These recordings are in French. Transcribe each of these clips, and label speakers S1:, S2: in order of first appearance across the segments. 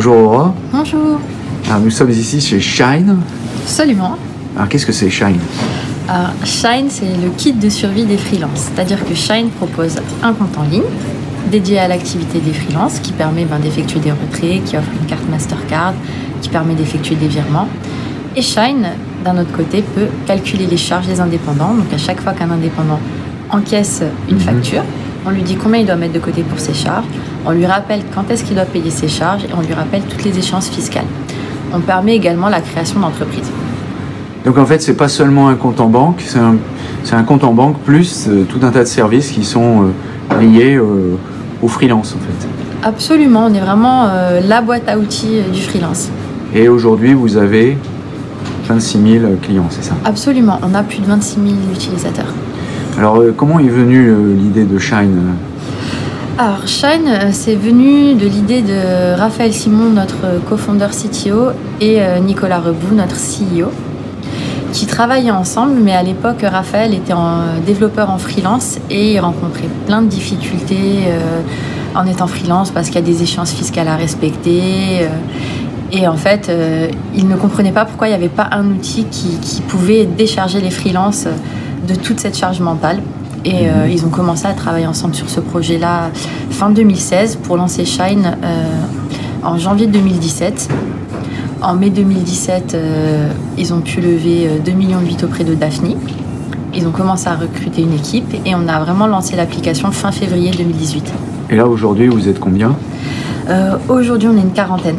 S1: Bonjour Aurora.
S2: Bonjour.
S1: Alors, nous sommes ici chez Shine.
S2: Absolument.
S1: Alors qu'est-ce que c'est Shine?
S2: Alors, Shine, c'est le kit de survie des freelances. C'est-à-dire que Shine propose un compte en ligne dédié à l'activité des freelances qui permet d'effectuer des retraits, qui offre une carte Mastercard, qui permet d'effectuer des virements. Et Shine, d'un autre côté, peut calculer les charges des indépendants. Donc à chaque fois qu'un indépendant encaisse une facture, on lui dit combien il doit mettre de côté pour ses charges, on lui rappelle quand est-ce qu'il doit payer ses charges et on lui rappelle toutes les échéances fiscales. On permet également la création d'entreprises.
S1: Donc en fait, c'est pas seulement un compte en banque, c'est un compte en banque plus tout un tas de services qui sont liés au freelance en fait.
S2: Absolument, on est vraiment la boîte à outils du freelance.
S1: Et aujourd'hui, vous avez 26 000 clients, c'est ça?
S2: Absolument, on a plus de 26 000 utilisateurs.
S1: Alors comment est venue l'idée de Shine?
S2: Alors Shine, c'est venu de l'idée de Raphaël Simon, notre cofondeur CTO, et Nicolas Rebout, notre CEO, qui travaillaient ensemble, mais à l'époque, Raphaël était développeur en freelance et il rencontrait plein de difficultés en étant freelance parce qu'il y a des échéances fiscales à respecter. Et en fait, il ne comprenait pas pourquoi il n'y avait pas un outil qui pouvait décharger les freelances de toute cette charge mentale. Et ils ont commencé à travailler ensemble sur ce projet-là fin 2016 pour lancer Shine en janvier 2017. En mai 2017, ils ont pu lever 2,8 millions auprès de Daphne. Ils ont commencé à recruter une équipe et on a vraiment lancé l'application fin février 2018.
S1: Et là, aujourd'hui, vous êtes combien?
S2: Aujourd'hui, on est une quarantaine.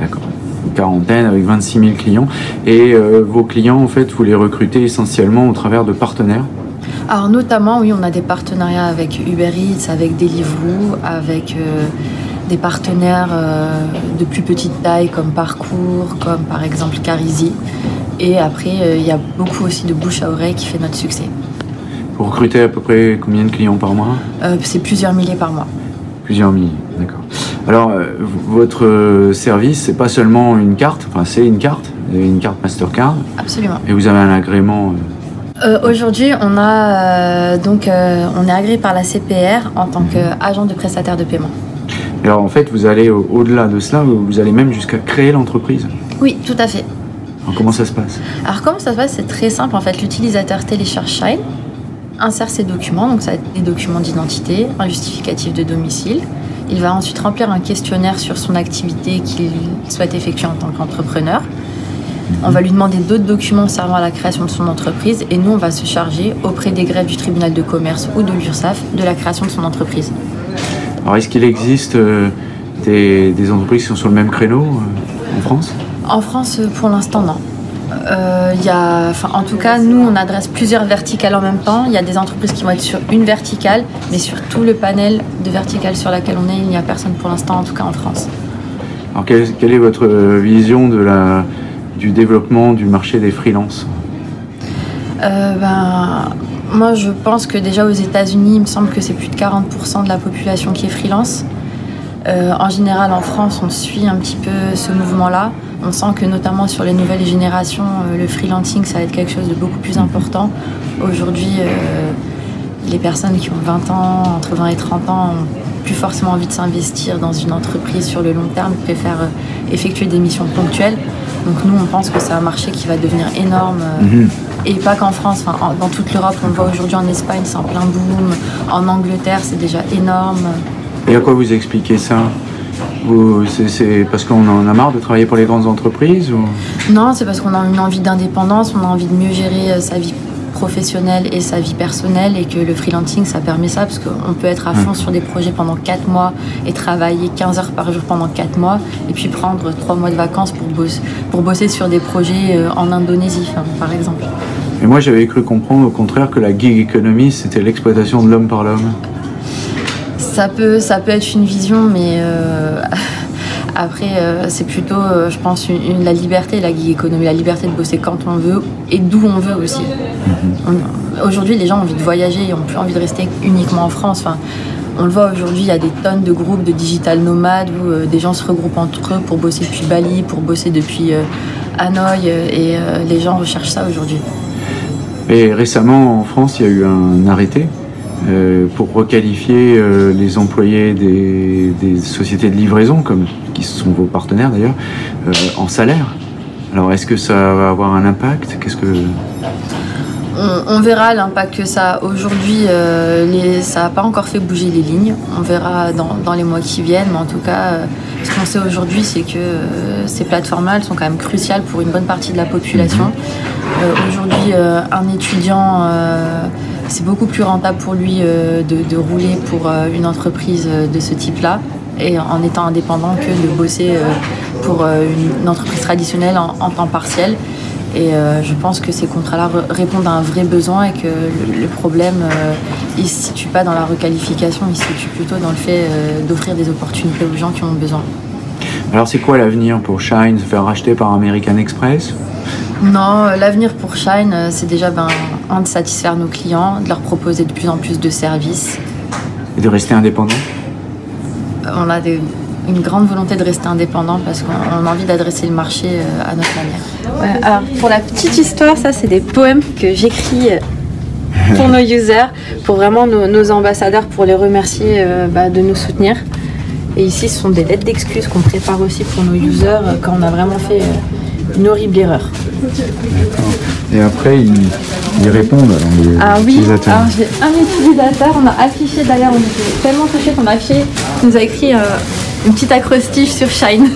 S1: D'accord. Une quarantaine avec 26 000 clients. Et vos clients, en fait, vous les recrutez essentiellement au travers de partenaires?
S2: Alors notamment, oui, on a des partenariats avec Uber Eats, avec Deliveroo, avec des partenaires de plus petite taille comme Parcours, comme par exemple Carizy. Et après, il y a beaucoup aussi de bouche à oreille qui fait notre succès.
S1: Vous recrutez à peu près combien de clients par mois?
S2: C'est plusieurs milliers par mois.
S1: Plusieurs milliers, d'accord. Alors, votre service, c'est pas seulement une carte, enfin c'est une carte Mastercard.
S2: Absolument.
S1: Et vous avez un agrément
S2: Aujourd'hui, on est agréé par la CPR en tant qu'agent de prestataire de paiement.
S1: Alors en fait, vous allez au-delà de cela, vous allez même jusqu'à créer l'entreprise.
S2: Oui, tout à fait.
S1: Alors comment ça se passe?
S2: Alors comment ça se passe? C'est très simple en fait. L'utilisateur télécharge Shine, insère ses documents, donc ça va être des documents d'identité, un justificatif de domicile. Il va ensuite remplir un questionnaire sur son activité qu'il souhaite effectuer en tant qu'entrepreneur. On va lui demander d'autres documents servant à la création de son entreprise et nous, on va se charger auprès des greffes du tribunal de commerce ou de l'URSSAF de la création de son entreprise.
S1: Alors est-ce qu'il existe des entreprises qui sont sur le même créneau en France?
S2: En France, pour l'instant, non. En tout cas, nous, on adresse plusieurs verticales en même temps. Il y a des entreprises qui vont être sur une verticale, mais sur tout le panel de verticales sur laquelle on est, il n'y a personne pour l'instant, en tout cas en France.
S1: Alors quelle est votre vision du développement du marché des freelances?
S2: Moi, je pense que déjà aux États-Unis, il me semble que c'est plus de 40% de la population qui est freelance. En général, en France, on suit un petit peu ce mouvement-là. On sent que notamment sur les nouvelles générations, le freelancing, ça va être quelque chose de beaucoup plus important. Aujourd'hui, les personnes qui ont 20 ans, entre 20 et 30 ans, n'ont plus forcément envie de s'investir dans une entreprise sur le long terme, préfèrent effectuer des missions ponctuelles. Donc nous, on pense que c'est un marché qui va devenir énorme. Et pas qu'en France, dans toute l'Europe, on le voit aujourd'hui en Espagne, c'est en plein boom. En Angleterre, c'est déjà énorme.
S1: Et à quoi vous expliquez ça? C'est parce qu'on en a marre de travailler pour les grandes entreprises ou...
S2: Non, c'est parce qu'on a une envie d'indépendance, on a envie de mieux gérer sa vie professionnelle et sa vie personnelle et que le freelancing, ça permet ça parce qu'on peut être à fond sur des projets pendant 4 mois et travailler 15 heures par jour pendant 4 mois et puis prendre 3 mois de vacances pour bosser sur des projets en Indonésie, par exemple.
S1: Et moi, j'avais cru comprendre au contraire que la gig economy, c'était l'exploitation de l'homme par l'homme.
S2: Ça peut être une vision, mais après, c'est plutôt, je pense, la liberté, la gig economy, la liberté de bosser quand on veut et d'où on veut aussi. Aujourd'hui, les gens ont envie de voyager, ils n'ont plus envie de rester uniquement en France. On le voit aujourd'hui, il y a des tonnes de groupes de digital nomades où des gens se regroupent entre eux pour bosser depuis Bali, pour bosser depuis Hanoï, et les gens recherchent ça aujourd'hui.
S1: Et récemment, en France, il y a eu un arrêté pour requalifier les employés des sociétés de livraison, qui sont vos partenaires d'ailleurs, en salaire. Alors est-ce que ça va avoir un impact?
S2: On verra l'impact que ça a aujourd'hui. Ça n'a pas encore fait bouger les lignes. On verra dans les mois qui viennent. Mais en tout cas, ce qu'on sait aujourd'hui, c'est que ces plateformes-là, elles sont quand même cruciales pour une bonne partie de la population. Aujourd'hui, un étudiant, c'est beaucoup plus rentable pour lui de rouler pour une entreprise de ce type-là, et en étant indépendant, que de bosser pour une entreprise traditionnelle en temps partiel. Et je pense que ces contrats-là répondent à un vrai besoin, et que le problème, il ne se situe pas dans la requalification, il se situe plutôt dans le fait d'offrir des opportunités aux gens qui en ont besoin.
S1: Alors c'est quoi l'avenir pour Shine? Se faire racheter par American Express?
S2: Non, l'avenir pour Shine, c'est déjà de satisfaire nos clients, de leur proposer de plus en plus de services.
S1: Et de rester indépendant?
S2: On a une grande volonté de rester indépendant, parce qu'on a envie d'adresser le marché à notre manière. Ouais, alors pour la petite histoire, ça c'est des poèmes que j'écris pour nos users, pour vraiment nos ambassadeurs, pour les remercier de nous soutenir. Et ici, ce sont des lettres d'excuses qu'on prépare aussi pour nos users quand on a vraiment fait une horrible erreur.
S1: D'accord. Et après, ils répondent alors, les utilisateurs.
S2: Alors j'ai un utilisateur, on a affiché d'ailleurs, on était tellement touchés qu'on a affiché, il nous a écrit une petite acrostiche sur Shine.